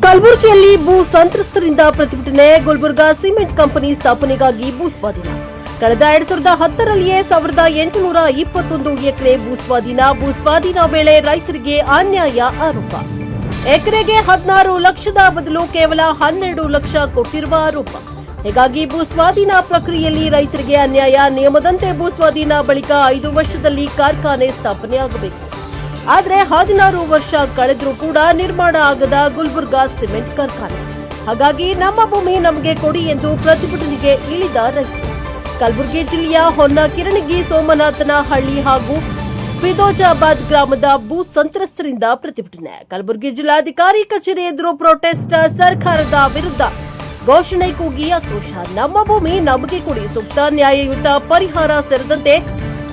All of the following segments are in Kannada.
ಕಲಬುರಗಿಯಲ್ಲಿ ಭೂ ಸಂತ್ರಸ್ತರಿಂದ ಪ್ರತಿಭಟನೆ. ಗುಲ್ಬರ್ಗಾ ಸಿಮೆಂಟ್ ಕಂಪನಿ ಸ್ಥಾಪನೆಗಾಗಿ ಭೂ ಸ್ವಾಧೀನ. ಕಳೆದ 2010ರಲ್ಲಿಯೇ 1821 ಎಕರೆ ಭೂ ಸ್ವಾಧೀನ ವೇಳೆ ರೈತರಿಗೆ ಅನ್ಯಾಯ ಆರೋಪ. ಎಕರೆಗೆ 16 ಲಕ್ಷದ ಬದಲು ಕೇವಲ 12 ಲಕ್ಷ ಕೊಟ್ಟಿರುವ ಆರೋಪ. ಹೀಗಾಗಿ ಭೂ ಸ್ವಾಧೀನ ಪ್ರಕ್ರಿಯೆಯಲ್ಲಿ ರೈತರಿಗೆ ಅನ್ಯಾಯ. ನಿಯಮದಂತೆ ಭೂ ಸ್ವಾಧೀನ ಬಳಿಕ 5 ವರ್ಷದಲ್ಲಿ ಕಾರ್ಖಾನೆ ಸ್ಥಾಪನೆಯಾಗಬೇಕು. ಆದರೆ 16 ವರ್ಷ ಕಳೆದರೂ ಕೂಡ ನಿರ್ಮಾಣ ಆಗದ ಗುಲ್ಬರ್ಗಾ ಸಿಮೆಂಟ್ ಕಾರ್ಖಾನೆ. ಹಾಗಾಗಿ ನಮ್ಮ ಭೂಮಿ ನಮಗೆ ಕೊಡಿ ಎಂದು ಪ್ರತಿಭಟನೆಗೆ ಇಳಿದ ರೈತರು. ಕಲಬುರಗಿ ಜಿಲ್ಲೆಯ ಹೊನ್ನಕಿರಣಗಿ, ಸೋಮನಾಥನಹಳ್ಳಿ ಹಾಗೂ ಫಿರೋಜಾಬಾದ್ ಗ್ರಾಮದ ಭೂ ಸಂತ್ರಸ್ತರಿಂದ ಪ್ರತಿಭಟನೆ. ಕಲಬುರಗಿ ಜಿಲ್ಲಾಧಿಕಾರಿ ಕಚೇರಿ ಎದುರು ಪ್ರೊಟೆಸ್ಟ್. ಸರ್ಕಾರದ ವಿರುದ್ಧ ಘೋಷಣೆ ಕೂಗಿ ಆಕ್ರೋಶ. ನಮ್ಮ ಭೂಮಿ ನಮಗೆ ಕೊಡಿ, ಸೂಕ್ತ ನ್ಯಾಯಯುತ ಪರಿಹಾರ ಸೇರಿದಂತೆ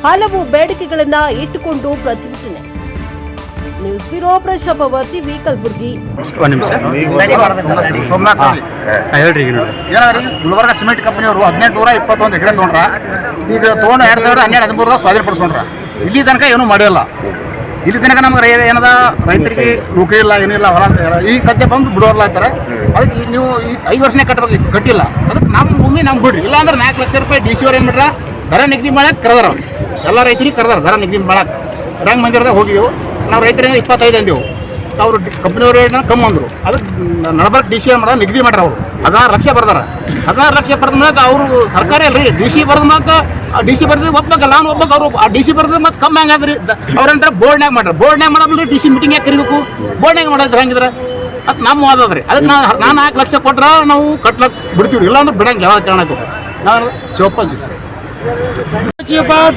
ಹಲವು ಬೇಡಿಕೆಗಳನ್ನ ಇಟ್ಟುಕೊಂಡು ಪ್ರತಿಭಟನೆ. News bureau, Praja power TV, Kalaburagi. Gulbarga cement ಕಂಪನಿಯವರು 1821 ಎಕರೆ ತೊಗೊಂಡ್ರ. ಈಗ ತೊಗೊಂಡು 2012-13 ಸ್ವಾಧೀನಪಡಿಸ್ಕೊಂಡ್ರ. ಇಲ್ಲಿ ತನಕ ಏನೂ ಮಾಡಿಲ್ಲ. ಇಲ್ಲಿ ತನಕ ನಮ್ಗೆ ಏನದ ರೈತರಿಗೆ ನೌಕರಿ ಇಲ್ಲ, ಏನಿಲ್ಲ, ಹೊಲ ಈಗ ಸದ್ಯ ಬಂದು ಬಿಡೋರ್ಲ ಅಂತಾರೆ. ಅದಕ್ಕೆ ನೀವು ಈ 5 ವರ್ಷನೇ ಕಟ್ಟಬೇಕು, ಕಟ್ಟಿಲ್ಲ. ಅದಕ್ಕೆ ನಮ್ಮ ಭೂಮಿ ನಮ್ಗೆ ಬಿಡ್ರಿ. ಇಲ್ಲ ಅಂದ್ರೆ 4 ಲಕ್ಷ ರೂಪಾಯಿ DC ಅವ್ರು ಏನು ಮಾಡ್ರ, ದರ ನಿಗದಿ ಮಾಡಕ್ಕೆ ಕರೆದಾರ. ಎಲ್ಲ ರೈತರಿಗೆ ಕರೆದಾರ ದರ ನಿಗದಿ ಮಾಡಕ್ಕೆ. ರಂಗ ಮಂದಿರದಾಗ ಹೋಗಿದ್ದೆವು ನಾವು. ರೈತರಿಂದ 25 ಅಂದೆವು. ಅವರು ಕಂಪ್ನಿಯವರು ಕಮ್ಮಿ ಅಂದರು. ಅದಕ್ಕೆ ನಡಬರ್ಕ್ DC ಮಾಡ ನಿಗದಿ ಮಾಡ್ರ. ಅವರು 16 ಲಕ್ಷ ಬರ್ದಾರ. 16 ಲಕ್ಷ ಬರೆದ ಮ್ಯಾಗ ಅವರು ಸರ್ಕಾರ ಅಲ್ರಿ DC ಬರೆದ ಮ್ಯಾಗ DC ಬರ್ದು ಒಪ್ಬೇಕಲ್ಲ. ನಾನು ಒಬ್ಬಕ್ಕೆ ಅವರು DC ಬರ್ದು ಮತ್ತೆ ಕಮ್ಮಿ ಹಂಗಾದ್ರಿ. ಅವ್ರಂತಾರೆ ಬೋರ್ಡ್ನಾಗ ಮಾಡ್ರಿ. ಬೋರ್ಡ್ನಾಗ ಮಾಡಲ್ಲ DC ಮೀಟಿಂಗ್ ಯಾಕೆ ಕರಿಬೇಕು? ಬೋರ್ಡ್ನಾಗ ಮಾಡೋದು ಹಂಗಿದ್ರೆ ಅದು ನಮ್ಮ ವಾದದ್ರಿ. ಅದಕ್ಕೆ ನಾನು 4 ಲಕ್ಷ ಕೊಟ್ರೆ ನಾವು ಕಟ್ಲಕ್ಕೆ ಬಿಡ್ತೀವಿ. ಇಲ್ಲಾಂದ್ರೆ ಬಿಡಂಗೆ ಯಾವ ಕಾರಣಕ್ಕೂ. ನಾನು ಶಿವಪ್ಪಾಜಿ.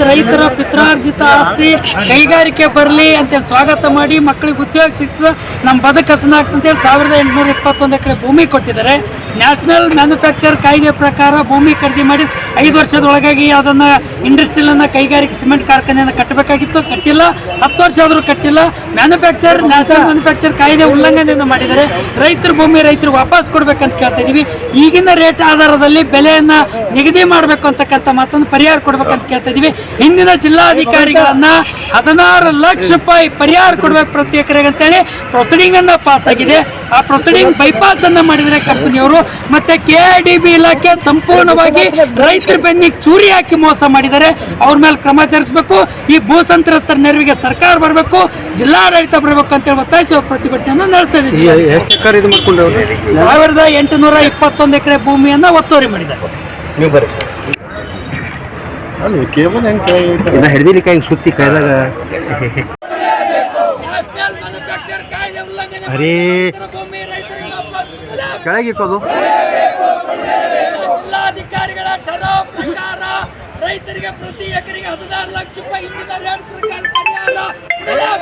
ರೈತರ ಪಿತ್ರಾರ್ಜಿತ ಆಸ್ತಿ ಕೈಗಾರಿಕೆ ಬರಲಿ ಅಂತೇಳಿ ಸ್ವಾಗತ ಮಾಡಿ ಮಕ್ಕಳಿಗೆ ಉದ್ಯೋಗ ಸಿಗ್ತದೆ, ನಮ್ಮ ಬದುಕು ಹಸನಾಗ್ತಂತೇಳಿ 1821 ಎಕರೆ ಭೂಮಿ ಕೊಟ್ಟಿದ್ದಾರೆ. ನ್ಯಾಷನಲ್ ಮ್ಯಾನುಫ್ಯಾಕ್ಚರ್ ಕಾಯ್ದೆ ಪ್ರಕಾರ ಭೂಮಿ ಖರೀದಿ ಮಾಡಿ 5 ವರ್ಷದೊಳಗಾಗಿ ಅದನ್ನು ಇಂಡಸ್ಟ್ರಿಯಲ್ ಕೈಗಾರಿಕೆ ಸಿಮೆಂಟ್ ಕಾರ್ಖಾನೆಯನ್ನು ಕಟ್ಟಬೇಕಾಗಿತ್ತು, ಕಟ್ಟಿಲ್ಲ. 10 ವರ್ಷ ಆದರೂ ಕಟ್ಟಿಲ್ಲ. ನ್ಯಾಷನಲ್ ಮ್ಯಾನುಫ್ಯಾಕ್ಚರ್ ಕಾಯ್ದೆ ಉಲ್ಲಂಘನೆಯನ್ನು ಮಾಡಿದ್ದಾರೆ. ರೈತರ ಭೂಮಿ ರೈತರು ವಾಪಸ್ ಕೊಡ್ಬೇಕಂತ ಕೇಳ್ತಾ ಇದೀವಿ. ಈಗಿನ ರೇಟ್ ಆಧಾರದಲ್ಲಿ ಬೆಲೆಯನ್ನು ನಿಗದಿ ಮಾಡಬೇಕು ಅಂತಕ್ಕಂಥ ಮಾತನ್ನು ಪರಿಹಾರ ಕೊಡ್ಬೇಕಂತ ಕೇಳ್ತಾ ಇದೀವಿ. ಹಿಂದಿನ ಜಿಲ್ಲಾಧಿಕಾರಿಗಳನ್ನ 16 ಲಕ್ಷ ರೂಪಾಯಿ ಪರಿಹಾರ ಕೊಡ್ಬೇಕು ಪ್ರತಿ ಎಕರೆಗೆ ಅಂತೇಳಿ ಪ್ರೊಸೀಡಿಂಗ್ ಅನ್ನ ಪಾಸ್ ಆಗಿದೆ. ಆ ಪ್ರೊಸೀಡಿಂಗ್ ಬೈಪಾಸ್ ಅನ್ನ ಮಾಡಿದರೆ ಕಂಪನಿಯವರು. ಮತ್ತೆ KIDB ಇಲಾಖೆ ಸಂಪೂರ್ಣವಾಗಿ ರೈತರ ಬೆನ್ನಿಗೆ ಚೂರಿ ಹಾಕಿ ಮೋಸ ಮಾಡಿದ್ದಾರೆ. ಅವ್ರ ಮೇಲೆ ಕ್ರಮ ಜರುಗಿಸಬೇಕು. ಈ ಭೂ ಸಂತ್ರಸ್ತರ ನೆರವಿಗೆ ಸರ್ಕಾರ ಬರಬೇಕು, ಜಿಲ್ಲಾಡಳಿತ ಬರಬೇಕು ಅಂತೇಳಿ ಒತ್ತಾಯಿಸುವ ಪ್ರತಿಭಟನೆಯನ್ನು ನಡೆಸ್ತಾ ಇದ್ದೀವಿ. 1821 ಎಕರೆ ಭೂಮಿಯನ್ನ ಒತ್ತುವರಿ ಮಾಡಿದ್ದಾರೆ. ಹಿಡಿದಿಲಿಕ್ಕ ಹಿಂಗೆ ಸುತ್ತಿ ಕೈದಾಗ ಅರೇ ಕೆಳಗಿಕ್ಕೋದು. ಜಿಲ್ಲಾಧಿಕಾರಿಗಳ ಠರಾವ್ ಪ್ರಕಾರ ರೈತರಿಗೆ ಪ್ರತಿ ಎಕರೆಗೆ 16 ಲಕ್ಷ ರೂಪಾಯಿ ಹಿಂದಿನ ರೇಟ್ ಪ್ರಕಾರ ಪರಿಹಾರ